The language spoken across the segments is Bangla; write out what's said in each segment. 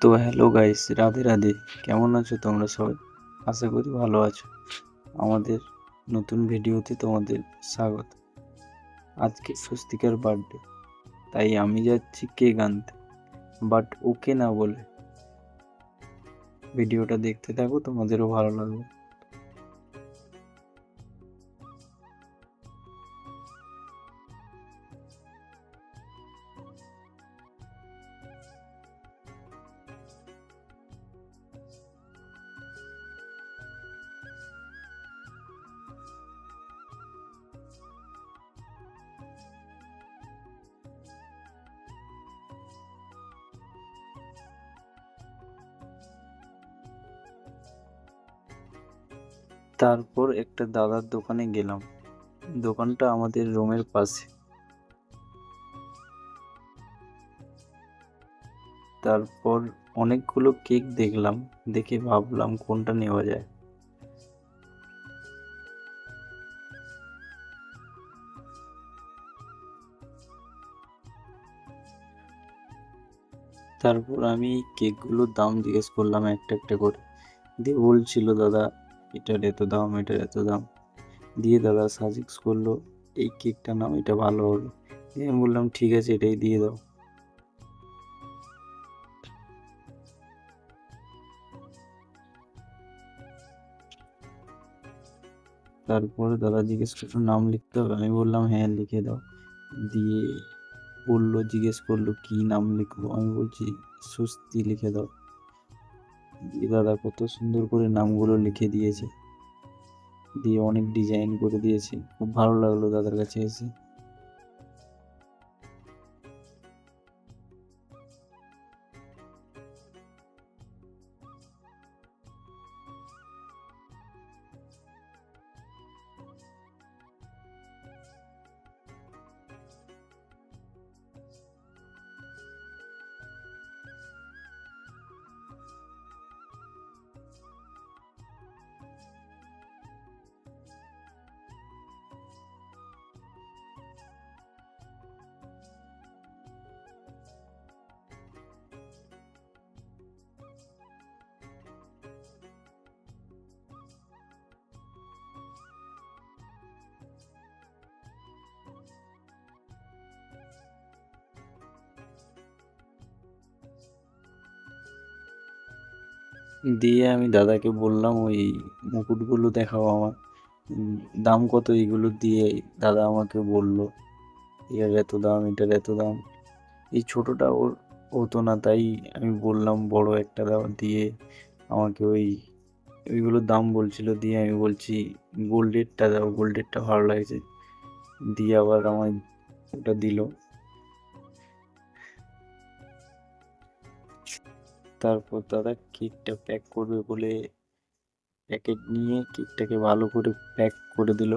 তো হ্যালো গাইস, রাধে রাধে। কেমন আছো তোমরা সবাই? আশা করি ভালো আছো। আমাদের নতুন ভিডিওতে তোমাদের স্বাগত। আজকে স্বস্তিকার বার্থডে, তাই আমি যাচ্ছি কেক আনতে, বাট ওকে না বলে। ভিডিওটা দেখতে থাকো, তোমাদেরও ভালো লাগবে। তারপর একটা দাদার দোকানে গেলাম। দোকানটা আমাদের রুমের পাশে। তারপর অনেকগুলো কেক দেখলাম, দেখে ভাবলাম কোনটা নেওয়া যায়। তারপর আমি কেকগুলোর দাম জিজ্ঞেস করলাম একটা একটা করে। দিয়ে বলছিল, দাদা এটার এত দাম, এটার এত দাম। দিয়ে দাদা সাজেস্ট করলো, এই কেকটা নাও, এটা ভালো হবে। দিয়ে আমি বললাম ঠিক আছে, এটাই দিয়ে দাও। তারপরে দাদা জিজ্ঞেস করলো নাম লিখতে হবে, আমি বললাম হ্যাঁ লিখে দাও। দিয়ে বললো, জিজ্ঞেস করলো কি নাম লিখবো, আমি বলছি স্বস্তি লিখে দাও। দিয়ে দাদা কত সুন্দর করে নামগুলো লিখে দিয়েছে, দিয়ে অনেক ডিজাইন করে দিয়েছে। খুব ভালো লাগলো দাদার কাছে এসে। দিয়ে আমি দাদাকে বললাম, ওই মুকুটগুলো দেখাও আমার, দাম কত এইগুলো। দিয়ে দাদা আমাকে বললো এর এত দাম, এটার এত দাম। এই ছোটটা ওর হতো না, তাই আমি বললাম বড় একটা দাও। দিয়ে আমাকে ওইগুলোর দাম বলছিল। দিয়ে আমি বলছি গোল্ডেরটা দাও, গোল্ডেরটা ভালো লাগছে। দিয়ে আবার আমায় ওটা দিল। তারপর দাদা কেকটা প্যাক করবে বলে প্যাকেট নিয়ে কেকটাকে ভালো করে প্যাক করে দিল।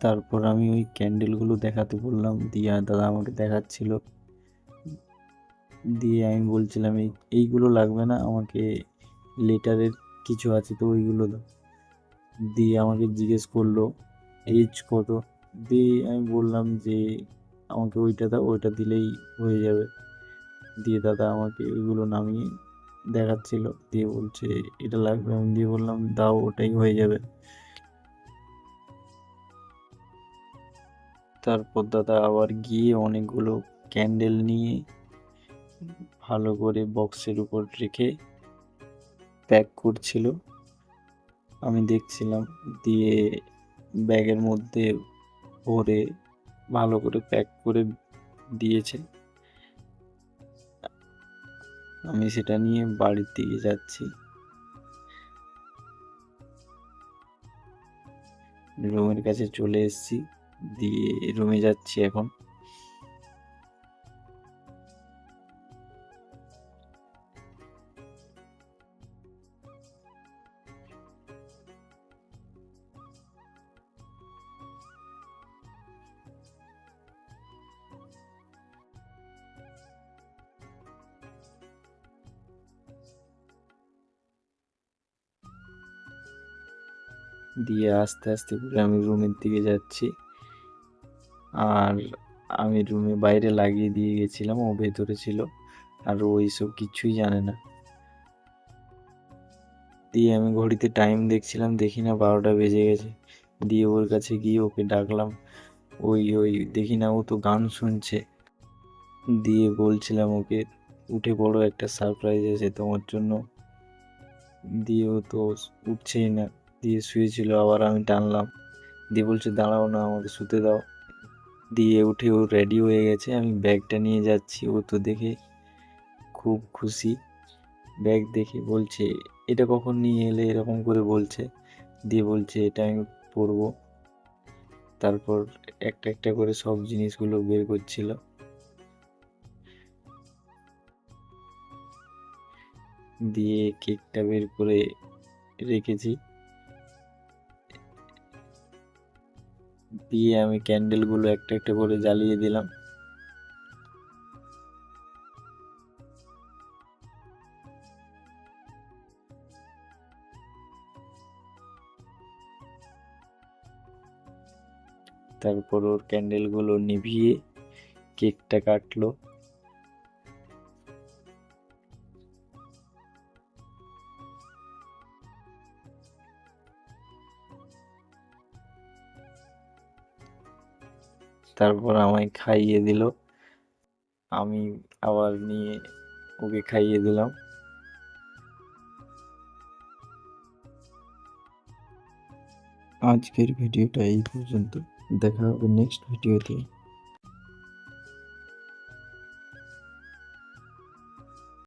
তারপর আমি ওই ক্যান্ডেলগুলো দেখাতে বললাম, দিয়ে দাদা আমাকে দেখাচ্ছিল। দিয়ে আমি বলছিলাম এইগুলো লাগবে না, আমাকে লেটারের কিছু আছে তো ওইগুলো দাও। দিয়ে আমাকে জিজ্ঞেস করলো এজ কত। দিয়ে আমি বললাম যে আমাকে ওইটা দাও, ওইটা দিলেই হয়ে যাবে। দিয়ে দাদা আমাকে ওইগুলো নামিয়ে দেখাচ্ছিল, দিয়ে বলছে এটা লাগবে। আমি দিয়ে বললাম দাও, ওটাই হয়ে যাবে। তারপর দাদা আবার গিয়ে অনেকগুলো ক্যান্ডেল নিয়ে ভালো করে বক্সের উপর রেখে প্যাক করছিল, আমি দেখছিলাম। দিয়ে ব্যাগের মধ্যে ভরে ভালো করে প্যাক করে দিয়েছে। আমি সেটা নিয়ে বাড়ির দিকে যাচ্ছি। রুমের কাছে চলে এসেছি, দিয়ে রুমে যাচ্ছি এখন। দিয়ে আস্তে আস্তে করে আমি রুমের দিকে যাচ্ছি। আর আমি রুমে বাইরে লাগিয়ে দিয়ে গেছিলাম, ও ভেতরে ছিল আর ও এইসব কিছুই জানে না। দিয়ে আমি ঘড়িতে টাইম দেখছিলাম, দেখি না 12টা বেজে গেছে। দিয়ে ওর কাছে গিয়ে ওকে ডাকলাম, ওই ওই দেখি না ও তো গান শুনছে। দিয়ে বলছিলাম ওকে, উঠে পড়ো, একটা সারপ্রাইজ আছে তোমার জন্য। দিয়ে ও তো উঠছেই না, দিয়ে শুয়েছিল। আবার আমি টানলাম, দিয়ে বলছে দাঁড়াও না, আমাকে শুতে দাও। দিয়ে উঠে ও রেডি হয়ে গেছে, আমি ব্যাগটা নিয়ে যাচ্ছি। ও তো দেখে খুব খুশি, ব্যাগ দেখে বলছে এটা কখন নিয়ে এলে, এরকম করে বলছে। দিয়ে বলছে এটা আমি পরবো। তারপর একটা একটা করে সব জিনিসগুলো বের করছিল। দিয়ে কেকটা বের করে রেখেছি। দিয়ে আমি ক্যান্ডেলগুলো একটা একটা করে জ্বালিয়ে দিলাম। তারপর ওর ক্যান্ডেলগুলো নিভিয়ে কেকটা কাটলো। তারপর আমায় খাইয়ে দিল, আমি আবার নিয়ে ওকে খাইয়ে দিলাম। আজকের ভিডিওটা এই পর্যন্ত, দেখা হবে নেক্সট ভিডিওতে।